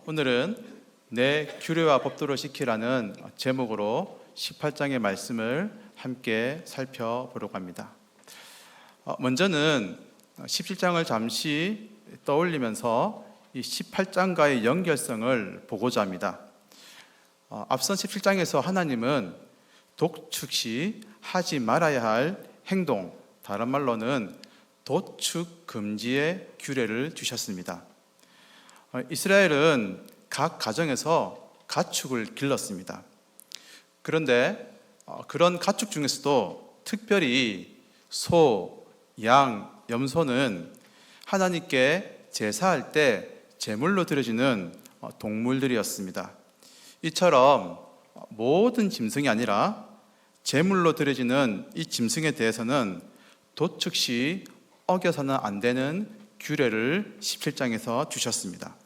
오늘은 내 규례와 법도를 지키라는 제목으로 18장의 말씀을 함께 살펴보려고 합니다. 먼저는 17장을 잠시 떠올리면서 이 18장과의 연결성을 보고자 합니다. 앞선 17장에서 하나님은 독축 시 하지 말아야 할 행동, 다른 말로는 도축 금지의 규례를 주셨습니다. 이스라엘은 각 가정에서 가축을 길렀습니다. 그런데 그런 가축 중에서도 특별히 소, 양, 염소는 하나님께 제사할 때 제물로 드려지는 동물들이었습니다. 이처럼 모든 짐승이 아니라 제물로 드려지는 이 짐승에 대해서는 도축 시 어겨서는 안 되는 규례를 17장에서 주셨습니다.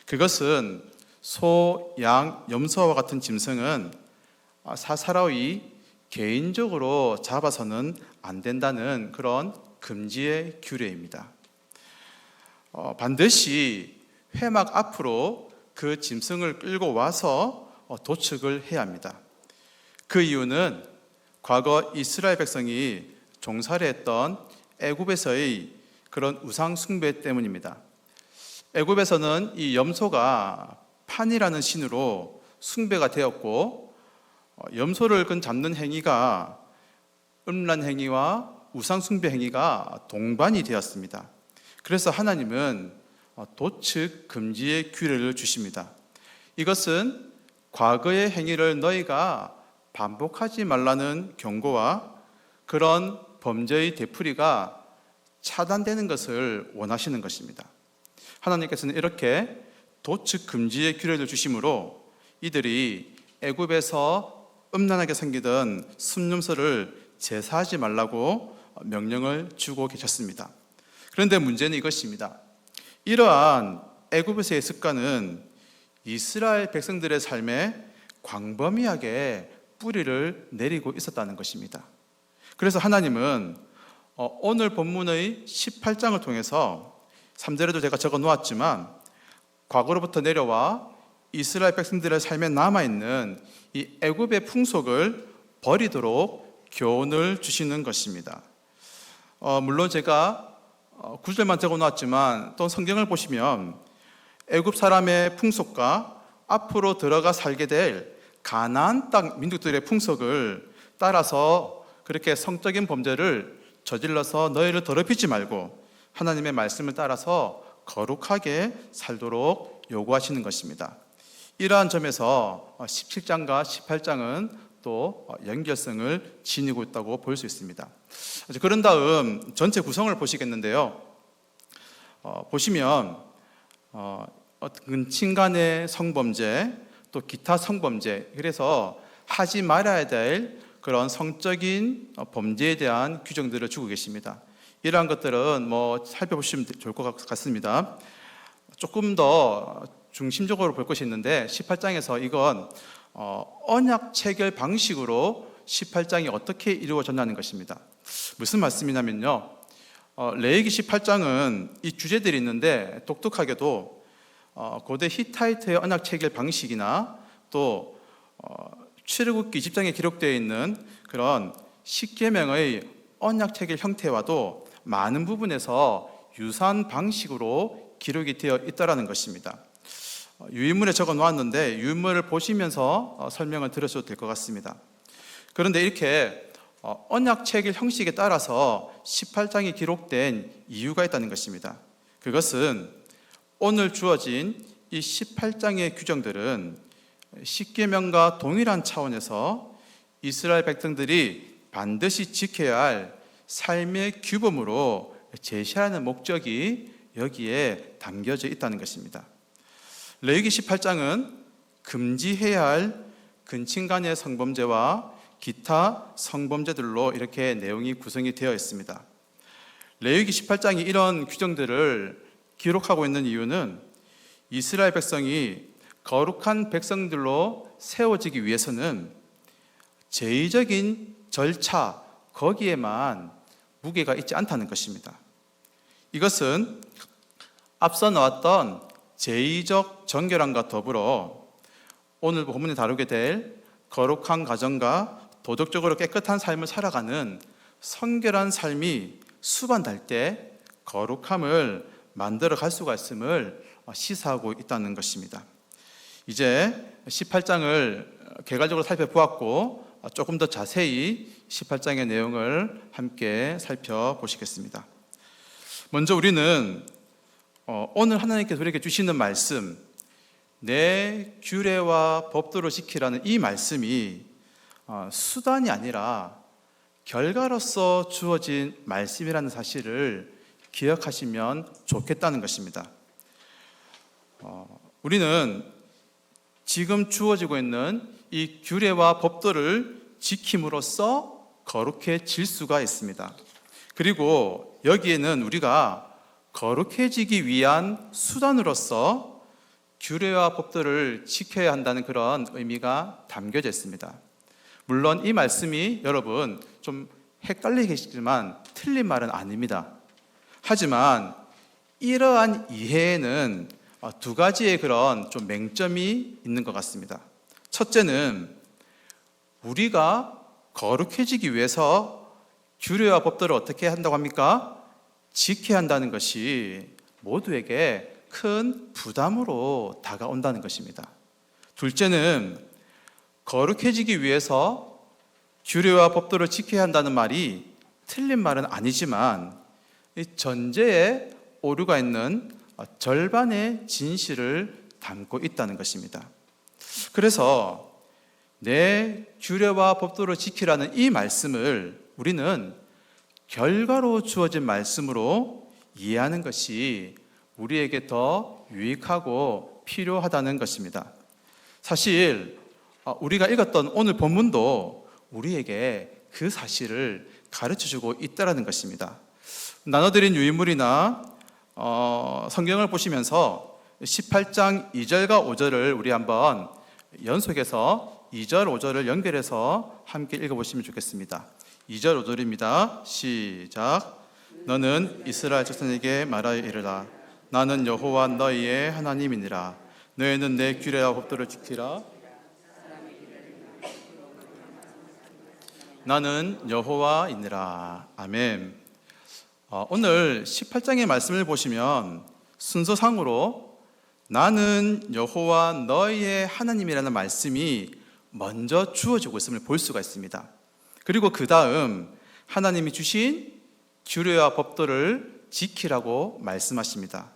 그것은 소, 양, 염소와 같은 짐승은 사사로이 개인적으로 잡아서는 안 된다는 그런 금지의 규례입니다. 반드시 회막 앞으로 그 짐승을 끌고 와서 도축을 해야 합니다. 그 이유는 과거 이스라엘 백성이 종살이했던 애굽에서의 그런 우상 숭배 때문입니다. 애굽에서는 이 염소가 판이라는 신으로 숭배가 되었고, 염소를 잡는 행위가 음란 행위와 우상 숭배 행위가 동반이 되었습니다. 그래서 하나님은 도축 금지의 규례를 주십니다. 이것은 과거의 행위를 너희가 반복하지 말라는 경고와 그런 범죄의 되풀이가 차단되는 것을 원하시는 것입니다. 하나님께서는 이렇게 도축 금지의 규례를 주심으로 이들이 애굽에서 음란하게 생기던 순념소를 제사하지 말라고 명령을 주고 계셨습니다. 그런데 문제는 이것입니다. 이러한 애굽에서의 습관은 이스라엘 백성들의 삶에 광범위하게 뿌리를 내리고 있었다는 것입니다. 그래서 하나님은 오늘 본문의 18장을 통해서 3절에도 제가 적어 놓았지만 과거로부터 내려와 이스라엘 백성들의 삶에 남아있는 이 애굽의 풍속을 버리도록 교훈을 주시는 것입니다. 물론 제가 9절만 적어 놓았지만 또 성경을 보시면 애굽 사람의 풍속과 앞으로 들어가 살게 될 가나안 땅 민족들의 풍속을 따라서 그렇게 성적인 범죄를 저질러서 너희를 더럽히지 말고 하나님의 말씀을 따라서 거룩하게 살도록 요구하시는 것입니다. 이러한 점에서 17장과 18장은 또 연결성을 지니고 있다고 볼 수 있습니다. 그런 다음 전체 구성을 보시겠는데요. 보시면 근친 간의 성범죄, 또 기타 성범죄, 그래서 하지 말아야 될 그런 성적인 범죄에 대한 규정들을 주고 계십니다. 이러한 것들은 살펴보시면 좋을 것 같습니다. 조금 더 중심적으로 볼 것이 있는데 18장에서 이건 언약 체결 방식으로 18장이 어떻게 이루어졌냐는 것입니다. 무슨 말씀이냐면요, 레위기 18장은 이 주제들이 있는데 독특하게도 고대 히타이트의 언약 체결 방식이나 또 출애굽기 20장에 기록되어 있는 그런 십계명의 언약 체결 형태와도 많은 부분에서 유사한 방식으로 기록이 되어 있다는 것입니다. 유인물에 적어 놓았는데 유인물을 보시면서 설명을 들으셔도 될 것 같습니다. 그런데 이렇게 언약 체결 형식에 따라서 18장이 기록된 이유가 있다는 것입니다. 그것은 오늘 주어진 이 18장의 규정들은 십계명과 동일한 차원에서 이스라엘 백성들이 반드시 지켜야 할 삶의 규범으로 제시하는 목적이 여기에 담겨져 있다는 것입니다. 레위기 18장은 금지해야 할 근친 간의 성범죄와 기타 성범죄들로 이렇게 내용이 구성이 되어 있습니다. 레위기 18장이 이런 규정들을 기록하고 있는 이유는 이스라엘 백성이 거룩한 백성들로 세워지기 위해서는 제의적인 절차, 거기에만 무게가 있지 않다는 것입니다. 이것은 앞서 나왔던 제의적 정결함과 더불어 오늘 본문에 다루게 될 거룩한 가정과 도덕적으로 깨끗한 삶을 살아가는 성결한 삶이 수반될 때 거룩함을 만들어 갈 수가 있음을 시사하고 있다는 것입니다. 이제 18장을 개괄적으로 살펴보았고 조금 더 자세히 18장의 내용을 함께 살펴보시겠습니다. 먼저 우리는 오늘 하나님께서 우리에게 주시는 말씀, 내 규례와 법도를 지키라는 이 말씀이 수단이 아니라 결과로서 주어진 말씀이라는 사실을 기억하시면 좋겠다는 것입니다. 우리는 지금 주어지고 있는 이 규례와 법도를 지킴으로써 거룩해질 수가 있습니다. 그리고 여기에는 우리가 거룩해지기 위한 수단으로서 규례와 법도를 지켜야 한다는 그런 의미가 담겨져 있습니다. 물론 이 말씀이 여러분 좀 헷갈리겠지만 틀린 말은 아닙니다. 하지만 이러한 이해에는 두 가지의 그런 좀 맹점이 있는 것 같습니다. 첫째는 우리가 거룩해지기 위해서 규례와 법도를 어떻게 한다고 합니까? 지켜야 한다는 것이 모두에게 큰 부담으로 다가온다는 것입니다. 둘째는 거룩해지기 위해서 규례와 법도를 지켜야 한다는 말이 틀린 말은 아니지만 이 전제에 오류가 있는 절반의 진실을 담고 있다는 것입니다. 그래서 내 규례와 법도를 지키라는 이 말씀을 우리는 결과로 주어진 말씀으로 이해하는 것이 우리에게 더 유익하고 필요하다는 것입니다. 사실 우리가 읽었던 오늘 본문도 우리에게 그 사실을 가르쳐주고 있다는 것입니다. 나눠드린 유인물이나 성경을 보시면서 18장 2절과 5절을 우리 한번 연속해서 2절, 5절을 연결해서 함께 읽어보시면 좋겠습니다. 2절, 5절입니다. 시작. 너는 이스라엘 자손에게 말하여 이르라. 나는 여호와 너희의 하나님이니라. 너희는 내 규례와 법도를 지키라. 나는 여호와이니라. 아멘. 오늘 18장의 말씀을 보시면 순서상으로 나는 여호와 너희의 하나님이라는 말씀이 먼저 주어지고 있음을 볼 수가 있습니다. 그리고 그 다음 하나님이 주신 규례와 법도를 지키라고 말씀하십니다.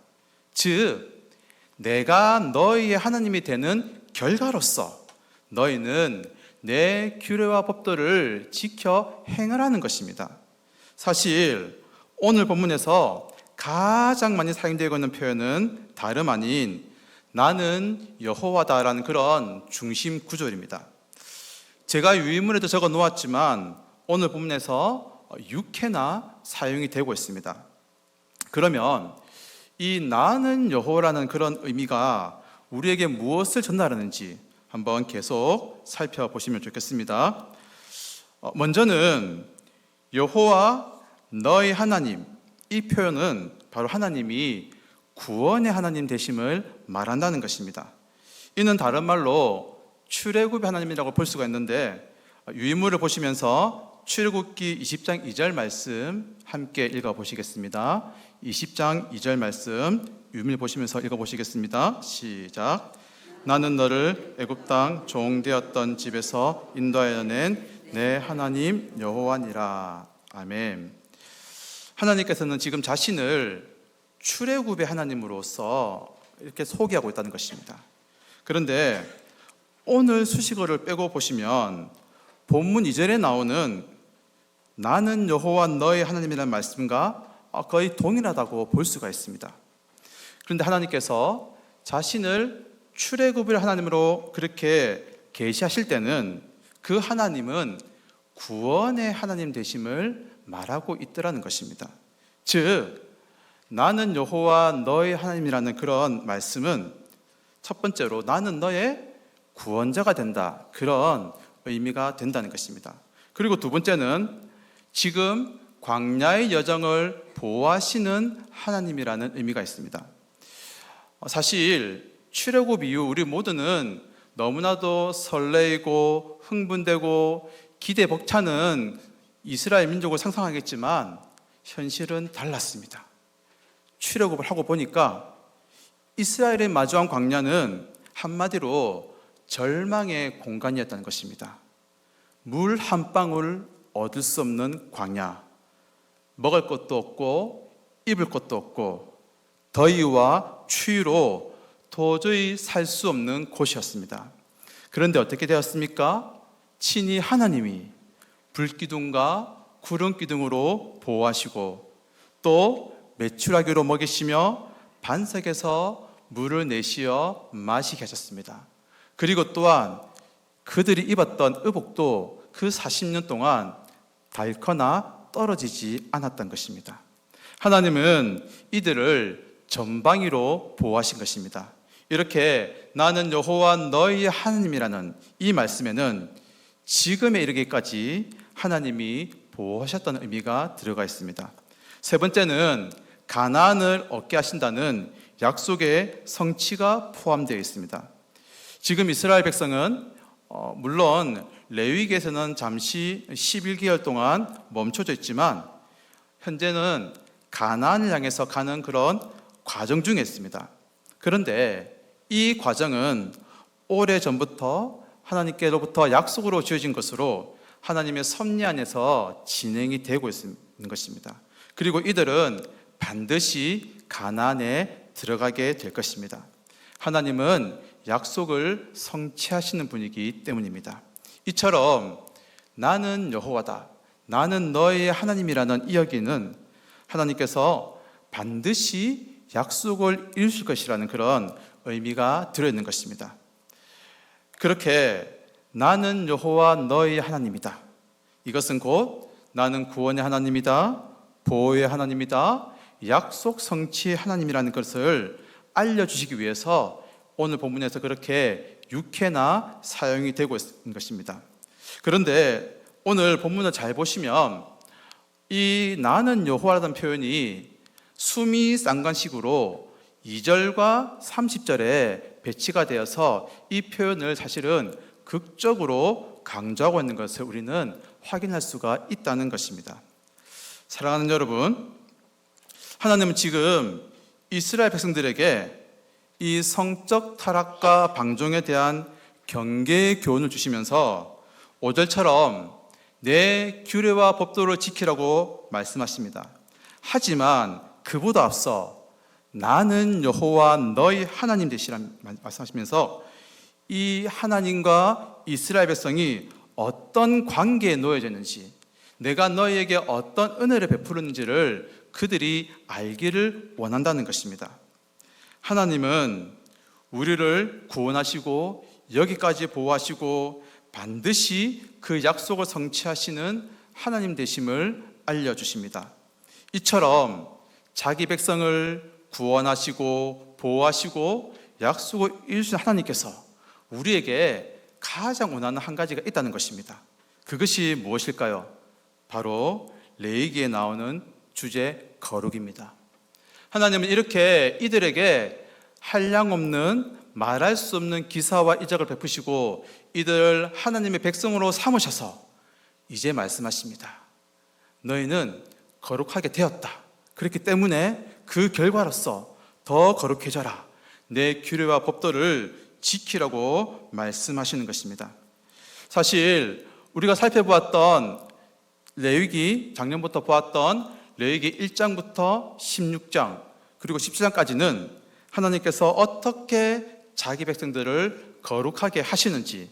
즉 내가 너희의 하나님이 되는 결과로서 너희는 내 규례와 법도를 지켜 행하라는 것입니다. 사실 오늘 본문에서 가장 많이 사용되고 있는 표현은 다름 아닌 나는 여호와다라는 그런 중심 구절입니다. 제가 유인물에도 적어 놓았지만 오늘 본문에서 6회나 사용이 되고 있습니다. 그러면 이 나는 여호와라는 그런 의미가 우리에게 무엇을 전달하는지 한번 계속 살펴보시면 좋겠습니다. 먼저는 여호와 너희 하나님, 이 표현은 바로 하나님이 구원의 하나님 되심을 말한다는 것입니다. 이는 다른 말로 출애굽의 하나님이라고 볼 수가 있는데 유인물을 보시면서 출애굽기 20장 2절 말씀 함께 읽어보시겠습니다. 20장 2절 말씀 유인물 보시면서 읽어보시겠습니다. 시작. 나는 너를 애굽 땅 종되었던 집에서 인도하여 낸 내 하나님 여호와니라. 아멘. 하나님께서는 지금 자신을 출애굽의 하나님으로서 이렇게 소개하고 있다는 것입니다. 그런데 오늘 수식어를 빼고 보시면 본문 2절에 나오는 나는 여호와 너의 하나님이라는 말씀과 거의 동일하다고 볼 수가 있습니다. 그런데 하나님께서 자신을 출애굽의 하나님으로 그렇게 계시하실 때는 그 하나님은 구원의 하나님 되심을 말하고 있더라는 것입니다. 즉 나는 여호와 너의 하나님이라는 그런 말씀은 첫 번째로 나는 너의 구원자가 된다, 그런 의미가 된다는 것입니다. 그리고 두 번째는 지금 광야의 여정을 보호하시는 하나님이라는 의미가 있습니다. 사실 출애굽 이후 우리 모두는 너무나도 설레이고 흥분되고 기대 벅차는 이스라엘 민족을 상상하겠지만 현실은 달랐습니다. 출애굽을 하고 보니까 이스라엘의 마주한 광야는 한마디로 절망의 공간이었다는 것입니다. 물 한 방울 얻을 수 없는 광야, 먹을 것도 없고 입을 것도 없고 더위와 추위로 도저히 살 수 없는 곳이었습니다. 그런데 어떻게 되었습니까? 친히 하나님이 불기둥과 구름기둥으로 보호하시고 또 메추라기로 먹이시며 반석에서 물을 내시어 마시게 하셨습니다. 그리고 또한 그들이 입었던 의복도 그 40년 동안 닳거나 떨어지지 않았던 것입니다. 하나님은 이들을 전방위로 보호하신 것입니다. 이렇게 나는 여호와 너희의 하나님이라는 이 말씀에는 지금에 이르기까지 하나님이 보호하셨다는 의미가 들어가 있습니다. 세 번째는 가나안을 얻게 하신다는 약속의 성취가 포함되어 있습니다. 지금 이스라엘 백성은 물론 레위기에서는 잠시 11개월 동안 멈춰져 있지만 현재는 가나안을 향해서 가는 그런 과정 중에 있습니다. 그런데 이 과정은 오래전부터 하나님께로부터 약속으로 주어진 것으로 하나님의 섭리 안에서 진행이 되고 있는 것입니다. 그리고 이들은 반드시 가나안에 들어가게 될 것입니다. 하나님은 약속을 성취하시는 분이기 때문입니다. 이처럼 나는 여호와다, 나는 너의 하나님이라는 이야기는 하나님께서 반드시 약속을 이루실 것이라는 그런 의미가 들어있는 것입니다. 그렇게 나는 여호와 너의 하나님이다. 이것은 곧 나는 구원의 하나님이다, 보호의 하나님이다, 약속 성취의 하나님이라는 것을 알려주시기 위해서 오늘 본문에서 그렇게 6회나 사용이 되고 있는 것입니다. 그런데 오늘 본문을 잘 보시면 이 나는 여호와라는 표현이 수미상관식으로 2절과 30절에 배치가 되어서 이 표현을 사실은 극적으로 강조하고 있는 것을 우리는 확인할 수가 있다는 것입니다. 사랑하는 여러분, 하나님은 지금 이스라엘 백성들에게 이 성적 타락과 방종에 대한 경계의 교훈을 주시면서 5절처럼 내 규례와 법도를 지키라고 말씀하십니다. 하지만 그보다 앞서 나는 여호와 너희 하나님 되시라 말씀하시면서 이 하나님과 이스라엘 백성이 어떤 관계에 놓여져 있는지, 내가 너희에게 어떤 은혜를 베푸는지를 그들이 알기를 원한다는 것입니다. 하나님은 우리를 구원하시고 여기까지 보호하시고 반드시 그 약속을 성취하시는 하나님 되심을 알려주십니다. 이처럼 자기 백성을 구원하시고 보호하시고 약속을 이루신 하나님께서 우리에게 가장 원하는 한 가지가 있다는 것입니다. 그것이 무엇일까요? 바로 레위기에 나오는 주제 거룩입니다. 하나님은 이렇게 이들에게 한량없는 말할 수 없는 기사와 이적을 베푸시고 이들을 하나님의 백성으로 삼으셔서 이제 말씀하십니다. 너희는 거룩하게 되었다. 그렇기 때문에 그 결과로서 더 거룩해져라. 내 규례와 법도를 지키라고 말씀하시는 것입니다. 사실 우리가 살펴보았던 레위기, 작년부터 보았던 레위기 1장부터 16장 그리고 17장까지는 하나님께서 어떻게 자기 백성들을 거룩하게 하시는지,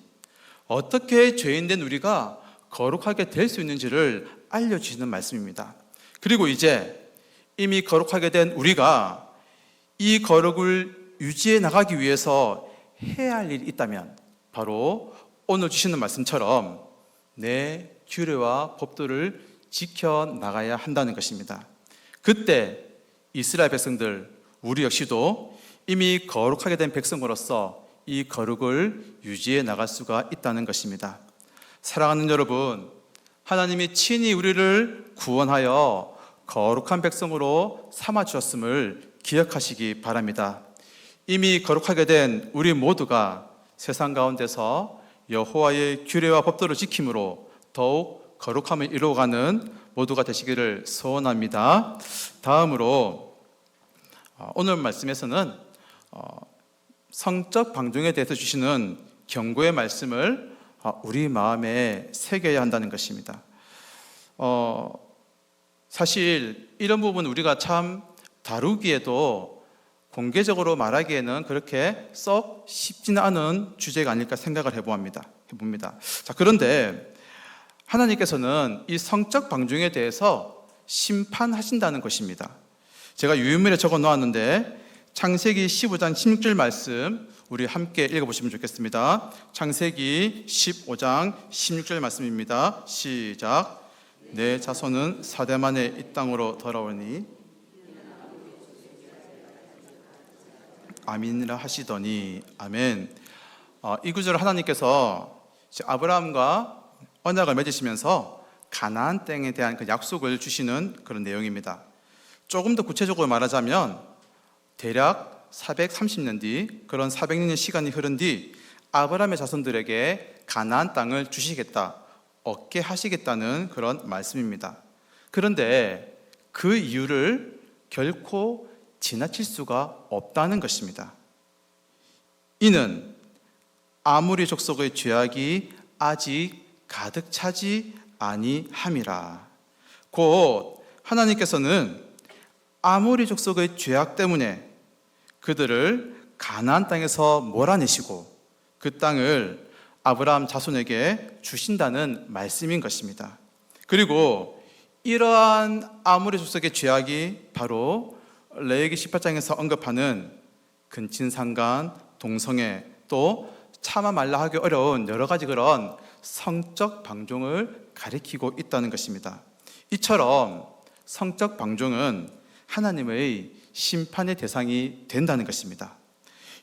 어떻게 죄인된 우리가 거룩하게 될 수 있는지를 알려주시는 말씀입니다. 그리고 이제 이미 거룩하게 된 우리가 이 거룩을 유지해 나가기 위해서 해야 할 일이 있다면 바로 오늘 주시는 말씀처럼 내 규례와 법도를 지켜나가야 한다는 것입니다. 그때 이스라엘 백성들, 우리 역시도 이미 거룩하게 된 백성으로서 이 거룩을 유지해 나갈 수가 있다는 것입니다. 사랑하는 여러분, 하나님이 친히 우리를 구원하여 거룩한 백성으로 삼아 주셨음을 기억하시기 바랍니다. 이미 거룩하게 된 우리 모두가 세상 가운데서 여호와의 규례와 법도를 지킴으로 더욱 거룩함을 이루어가는 모두가 되시기를 소원합니다. 다음으로 오늘 말씀에서는 성적 방종에 대해서 주시는 경고의 말씀을 우리 마음에 새겨야 한다는 것입니다. 사실 이런 부분 우리가 참 다루기에도 공개적으로 말하기에는 그렇게 썩 쉽지는 않은 주제가 아닐까 생각을 해봅니다. 자, 그런데 하나님께서는 이 성적 방종에 대해서 심판하신다는 것입니다. 제가 유인물에 적어 놓았는데 창세기 15장 16절 말씀 우리 함께 읽어보시면 좋겠습니다. 창세기 15장 16절 말씀입니다. 시작. 내 자손은 사대 만에 이 땅으로 돌아오니 아멘이라 하시더니 아멘. 이 구절을 하나님께서 아브라함과 언약을 맺으시면서 가나안 땅에 대한 그 약속을 주시는 그런 내용입니다. 조금 더 구체적으로 말하자면 대략 430년 뒤, 그런 400년 시간이 흐른 뒤 아브라함의 자손들에게 가나안 땅을 주시겠다, 얻게 하시겠다는 그런 말씀입니다. 그런데 그 이유를 결코 지나칠 수가 없다는 것입니다. 이는 아무리 족속의 죄악이 아직 가득 차지 아니함이라. 곧 하나님께서는 아모리 족속의 죄악 때문에 그들을 가나안 땅에서 몰아내시고 그 땅을 아브라함 자손에게 주신다는 말씀인 것입니다. 그리고 이러한 아모리 족속의 죄악이 바로 레위기 18장에서 언급하는 근친상간, 동성애, 또 차마 말라 하기 어려운 여러 가지 그런 성적 방종을 가리키고 있다는 것입니다. 이처럼 성적 방종은 하나님의 심판의 대상이 된다는 것입니다.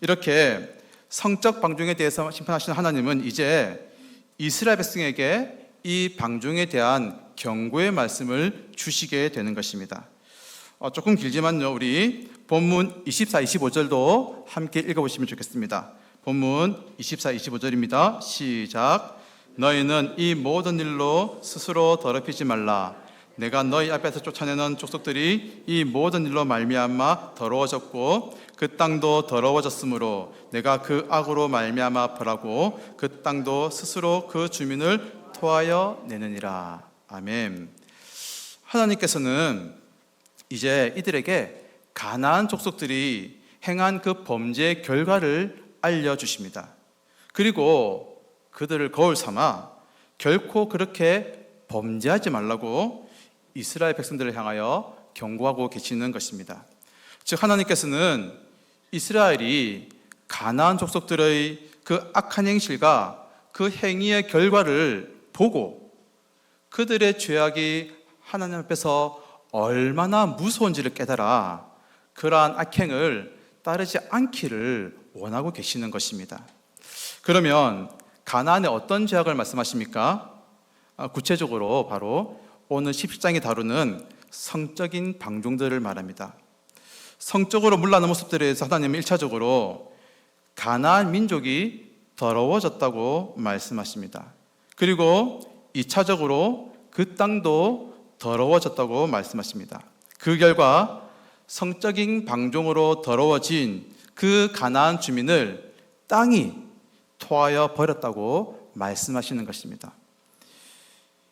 이렇게 성적 방종에 대해서 심판하시는 하나님은 이제 이스라엘 백성에게 이 방종에 대한 경고의 말씀을 주시게 되는 것입니다. 조금 길지만요, 우리 본문 24, 25절도 함께 읽어보시면 좋겠습니다. 본문 24, 25절입니다. 시작. 너희는 이 모든 일로 스스로 더럽히지 말라. 내가 너희 앞에서 쫓아내는 족속들이 이 모든 일로 말미암아 더러워졌고 그 땅도 더러워졌으므로 내가 그 악으로 말미암아 벌하고 그 땅도 스스로 그 주민을 토하여 내느니라. 아멘. 하나님께서는 이제 이들에게 가나안 족속들이 행한 그 범죄의 결과를 알려주십니다. 그리고 그들을 거울 삼아 결코 그렇게 범죄하지 말라고 이스라엘 백성들을 향하여 경고하고 계시는 것입니다. 즉 하나님께서는 이스라엘이 가나안 족속들의 그 악한 행실과 그 행위의 결과를 보고 그들의 죄악이 하나님 앞에서 얼마나 무서운지를 깨달아 그러한 악행을 따르지 않기를 원하고 계시는 것입니다. 그러면 가나안의 어떤 죄악을 말씀하십니까? 구체적으로 바로 오늘 17장이 다루는 성적인 방종들을 말합니다. 성적으로 문란한 모습들에 대해서 하나님은 1차적으로 가나안 민족이 더러워졌다고 말씀하십니다. 그리고 2차적으로 그 땅도 더러워졌다고 말씀하십니다. 그 결과 성적인 방종으로 더러워진 그 가나안 주민을 땅이 토하여 버렸다고 말씀하시는 것입니다.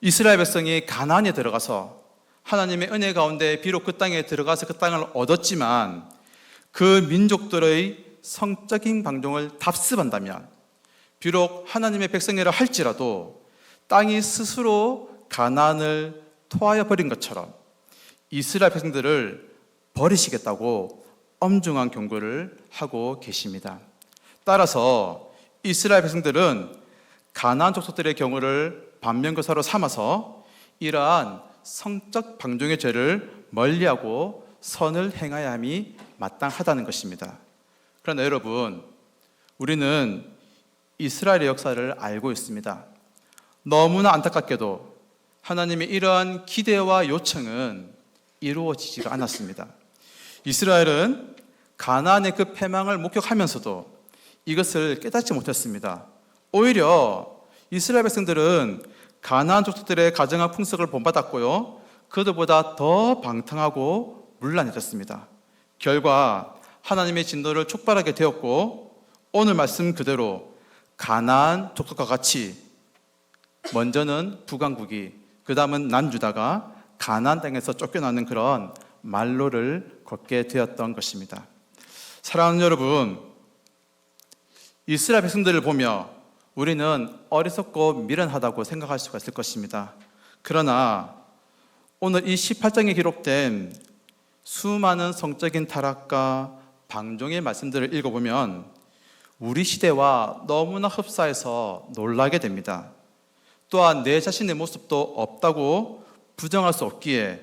이스라엘 백성이 가나안에 들어가서 하나님의 은혜 가운데 비록 그 땅에 들어가서 그 땅을 얻었지만 그 민족들의 성적인 방종을 답습한다면 비록 하나님의 백성이라 할지라도 땅이 스스로 가나안을 토하여 버린 것처럼 이스라엘 백성들을 버리시겠다고 엄중한 경고를 하고 계십니다. 따라서 이스라엘 백성들은 가나안 족속들의 경우를 반면교사로 삼아서 이러한 성적 방종의 죄를 멀리하고 선을 행하야 함이 마땅하다는 것입니다. 그러나 여러분, 우리는 이스라엘의 역사를 알고 있습니다. 너무나 안타깝게도 하나님의 이러한 기대와 요청은 이루어지지가 않았습니다. 이스라엘은 가나안의 그 패망을 목격하면서도 이것을 깨닫지 못했습니다. 오히려 이스라엘 백성들은 가나안 족속들의 가정한 풍속을 본받았고요, 그들보다 더 방탕하고 문란해졌습니다. 결과 하나님의 진노를 촉발하게 되었고, 오늘 말씀 그대로 가나안 족속과 같이 먼저는 북왕국이, 그 다음은 남유다가 가나안 땅에서 쫓겨나는 그런 말로를 걷게 되었던 것입니다. 사랑하는 여러분, 이스라엘 백성들을 보며 우리는 어리석고 미련하다고 생각할 수가 있을 것입니다. 그러나 오늘 이 18장에 기록된 수많은 성적인 타락과 방종의 말씀들을 읽어보면 우리 시대와 너무나 흡사해서 놀라게 됩니다. 또한 내 자신의 모습도 없다고 부정할 수 없기에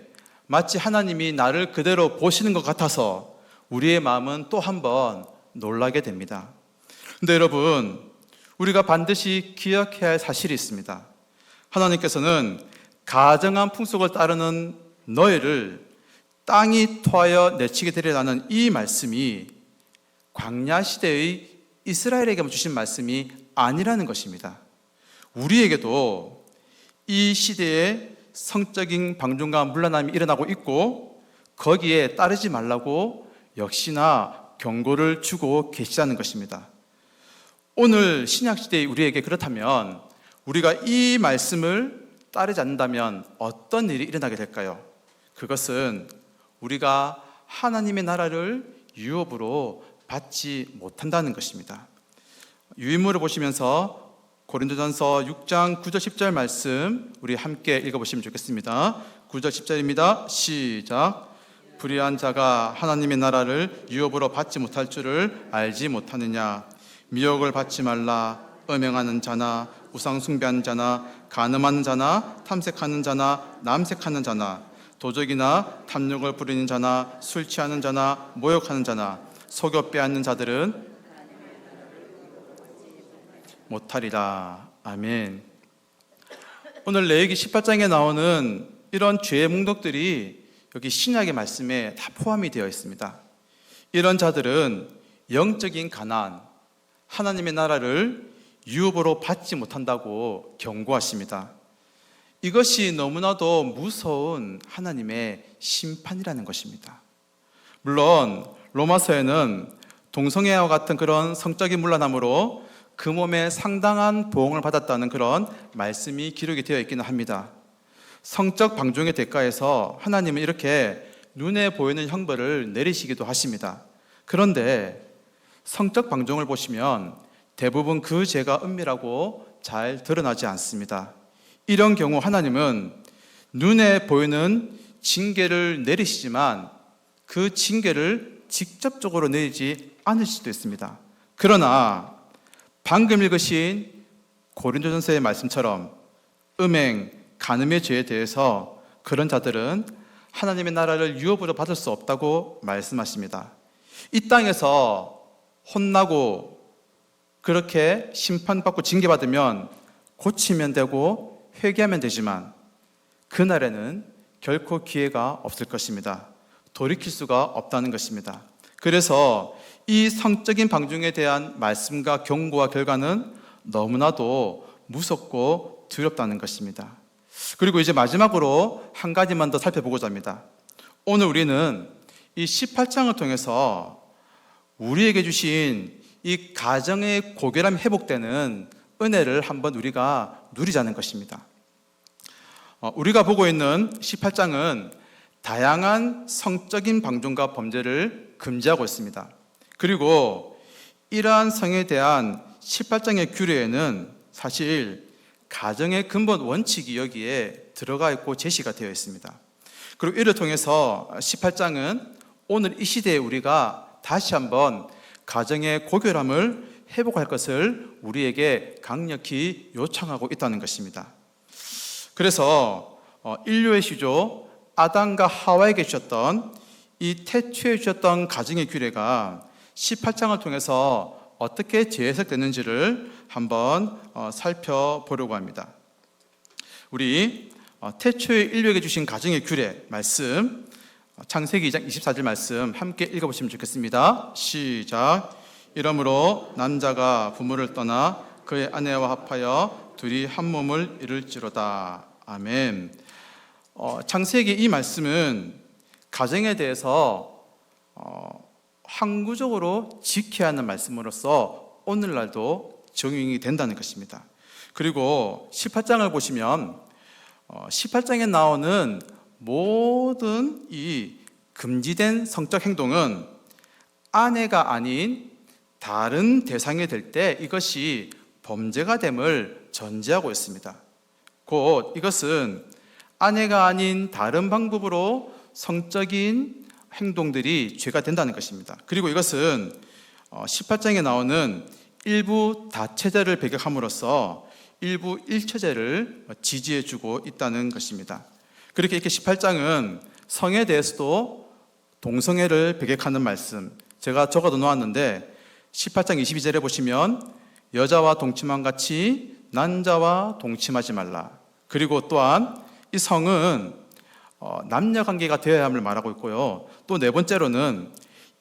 마치 하나님이 나를 그대로 보시는 것 같아서 우리의 마음은 또 한 번 놀라게 됩니다. 그런데 여러분, 우리가 반드시 기억해야 할 사실이 있습니다. 하나님께서는 가정한 풍속을 따르는 너희를 땅이 토하여 내치게 되리라는 이 말씀이 광야 시대의 이스라엘에게만 주신 말씀이 아니라는 것입니다. 우리에게도 이 시대에 성적인 방종과 문란함이 일어나고 있고 거기에 따르지 말라고 역시나 경고를 주고 계시다는 것입니다. 오늘 신약시대의 우리에게 그렇다면 우리가 이 말씀을 따르지 않는다면 어떤 일이 일어나게 될까요? 그것은 우리가 하나님의 나라를 유업으로 받지 못한다는 것입니다. 유인물을 보시면서 고린도전서 6장 9절 10절 말씀 우리 함께 읽어보시면 좋겠습니다. 9절 10절입니다. 시작. 불의한 자가 하나님의 나라를 유업으로 받지 못할 줄을 알지 못하느냐. 미혹을 받지 말라. 음행하는 자나 우상 숭배하는 자나 간음하는 자나 탐색하는 자나 남색하는 자나 도적이나 탐욕을 부리는 자나 술 취하는 자나 모욕하는 자나 속여 빼앗는 자들은 못하리라. 아멘. 오늘 레위기 18장에 나오는 이런 죄의 목록들이 여기 신약의 말씀에 다 포함이 되어 있습니다. 이런 자들은 영적인 가나안, 하나님의 나라를 유업으로 받지 못한다고 경고하십니다. 이것이 너무나도 무서운 하나님의 심판이라는 것입니다. 물론 로마서에는 동성애와 같은 그런 성적인 문란함으로 그 몸에 상당한 보응을 받았다는 그런 말씀이 기록이 되어 있기는 합니다. 성적 방종의 대가에서 하나님은 이렇게 눈에 보이는 형벌을 내리시기도 하십니다. 그런데 성적 방종을 보시면 대부분 그 죄가 은밀하고 잘 드러나지 않습니다. 이런 경우 하나님은 눈에 보이는 징계를 내리시지만 그 징계를 직접적으로 내리지 않을 수도 있습니다. 그러나 방금 읽으신 고린도전서의 말씀처럼 음행, 간음의 죄에 대해서 그런 자들은 하나님의 나라를 유업으로 받을 수 없다고 말씀하십니다. 이 땅에서 혼나고 그렇게 심판받고 징계받으면 고치면 되고 회개하면 되지만 그날에는 결코 기회가 없을 것입니다. 돌이킬 수가 없다는 것입니다. 그래서 이 성적인 방종에 대한 말씀과 경고와 결과는 너무나도 무섭고 두렵다는 것입니다. 그리고 이제 마지막으로 한 가지만 더 살펴보고자 합니다. 오늘 우리는 이 18장을 통해서 우리에게 주신 이 가정의 고결함이 회복되는 은혜를 한번 우리가 누리자는 것입니다. 우리가 보고 있는 18장은 다양한 성적인 방종과 범죄를 금지하고 있습니다. 그리고 이러한 성에 대한 18장의 규례에는 사실 가정의 근본 원칙이 여기에 들어가 있고 제시가 되어 있습니다. 그리고 이를 통해서 18장은 오늘 이 시대에 우리가 다시 한번 가정의 고결함을 회복할 것을 우리에게 강력히 요청하고 있다는 것입니다. 그래서 인류의 시조 아담과 하와에게 주셨던 이 태초에 주셨던 가정의 규례가 18장을 통해서 어떻게 재해석되는지를 한번 살펴보려고 합니다. 우리 태초에 인류에게 주신 가정의 규례 말씀 창세기 2장 24절 말씀 함께 읽어보시면 좋겠습니다. 시작. 이러므로 남자가 부모를 떠나 그의 아내와 합하여 둘이 한 몸을 이룰지로다. 아멘. 창세기 이 말씀은 가정에 대해서 항구적으로 지켜야 하는 말씀으로서 오늘날도 적용이 된다는 것입니다. 그리고 18장을 보시면 18장에 나오는 모든 이 금지된 성적 행동은 아내가 아닌 다른 대상이 될 때 이것이 범죄가 됨을 전제하고 있습니다. 곧 이것은 아내가 아닌 다른 방법으로 성적인 행동들이 죄가 된다는 것입니다. 그리고 이것은 18장에 나오는 일부 다체제를 배격함으로써 일부 일처제를 지지해주고 있다는 것입니다. 그렇게 이렇게 18장은 성에 대해서도 동성애를 배격하는 말씀, 제가 적어도 놓았는데 18장 22절에 보시면 여자와 동침한 같이 남자와 동침하지 말라. 그리고 또한 이 성은 남녀 관계가 되어야 함을 말하고 있고요. 또 네 번째로는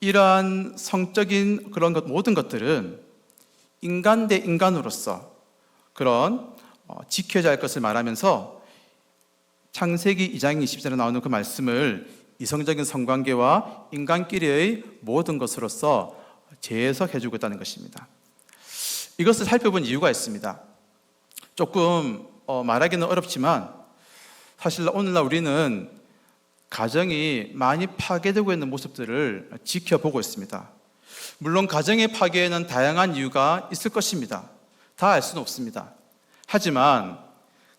이러한 성적인 그런 모든 것들은 인간 대 인간으로서 그런 지켜야 할 것을 말하면서 창세기 2장 20절에 나오는 그 말씀을 이성적인 성관계와 인간끼리의 모든 것으로서 재해석해주고 있다는 것입니다. 이것을 살펴본 이유가 있습니다. 조금 말하기는 어렵지만 사실 오늘날 우리는 가정이 많이 파괴되고 있는 모습들을 지켜보고 있습니다. 물론 가정의 파괴에는 다양한 이유가 있을 것입니다. 다 알 수는 없습니다. 하지만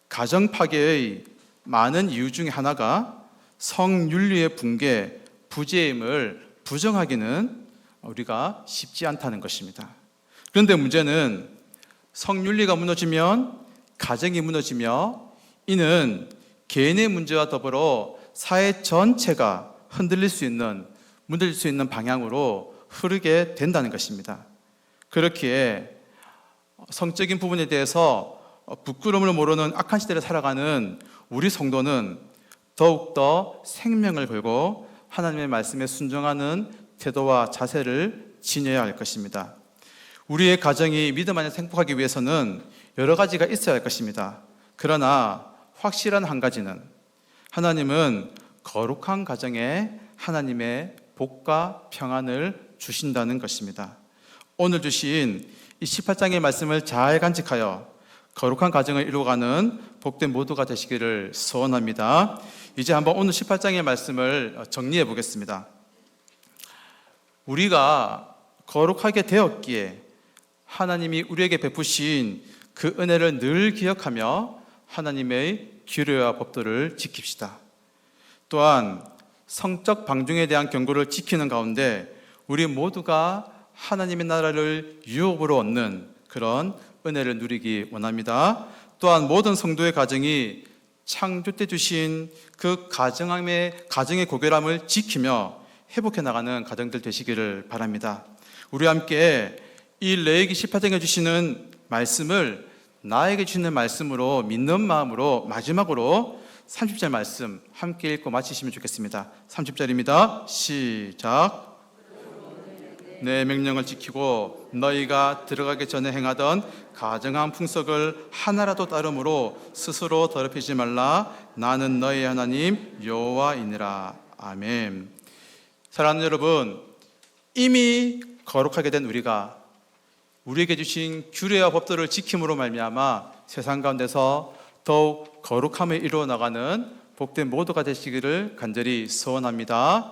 가정 파괴의 많은 이유 중에 하나가 성윤리의 붕괴, 부재임을 부정하기는 우리가 쉽지 않다는 것입니다. 그런데 문제는 성윤리가 무너지면 가정이 무너지며 이는 개인의 문제와 더불어 사회 전체가 흔들릴 수 있는, 무너질 수 있는 방향으로 흐르게 된다는 것입니다. 그렇기에 성적인 부분에 대해서 부끄러움을 모르는 악한 시대를 살아가는 우리 성도는 더욱더 생명을 걸고 하나님의 말씀에 순종하는 태도와 자세를 지녀야 할 것입니다. 우리의 가정이 믿음 안에서 행복하기 위해서는 여러 가지가 있어야 할 것입니다. 그러나 확실한 한 가지는 하나님은 거룩한 가정에 하나님의 복과 평안을 주신다는 것입니다. 오늘 주신 이 18장의 말씀을 잘 간직하여 거룩한 가정을 이루어가는 복된 모두가 되시기를 소원합니다. 이제 한번 오늘 18장의 말씀을 정리해 보겠습니다. 우리가 거룩하게 되었기에 하나님이 우리에게 베푸신 그 은혜를 늘 기억하며 하나님의 규례와 법도를 지킵시다. 또한 성적 방종에 대한 경고를 지키는 가운데 우리 모두가 하나님의 나라를 유업으로 얻는 그런 은혜를 누리기 원합니다. 또한 모든 성도의 가정이 창조 때 주신 그 가정의 고결함을 지키며 회복해 나가는 가정들 되시기를 바랍니다. 우리 함께 이 레위기 18장에 주시는 말씀을 나에게 주시는 말씀으로 믿는 마음으로 마지막으로 30절 말씀 함께 읽고 마치시면 좋겠습니다. 30절입니다. 시작. 내 명령을 지키고 너희가 들어가기 전에 행하던 가정한 풍속을 하나라도 따름으로 스스로 더럽히지 말라. 나는 너희 하나님 여호와이니라. 아멘. 사랑하는 여러분, 이미 거룩하게 된 우리에게 주신 규례와 법도를 지킴으로 말미암아 세상 가운데서 더욱 거룩함을 이루어 나가는 복된 모두가 되시기를 간절히 소원합니다.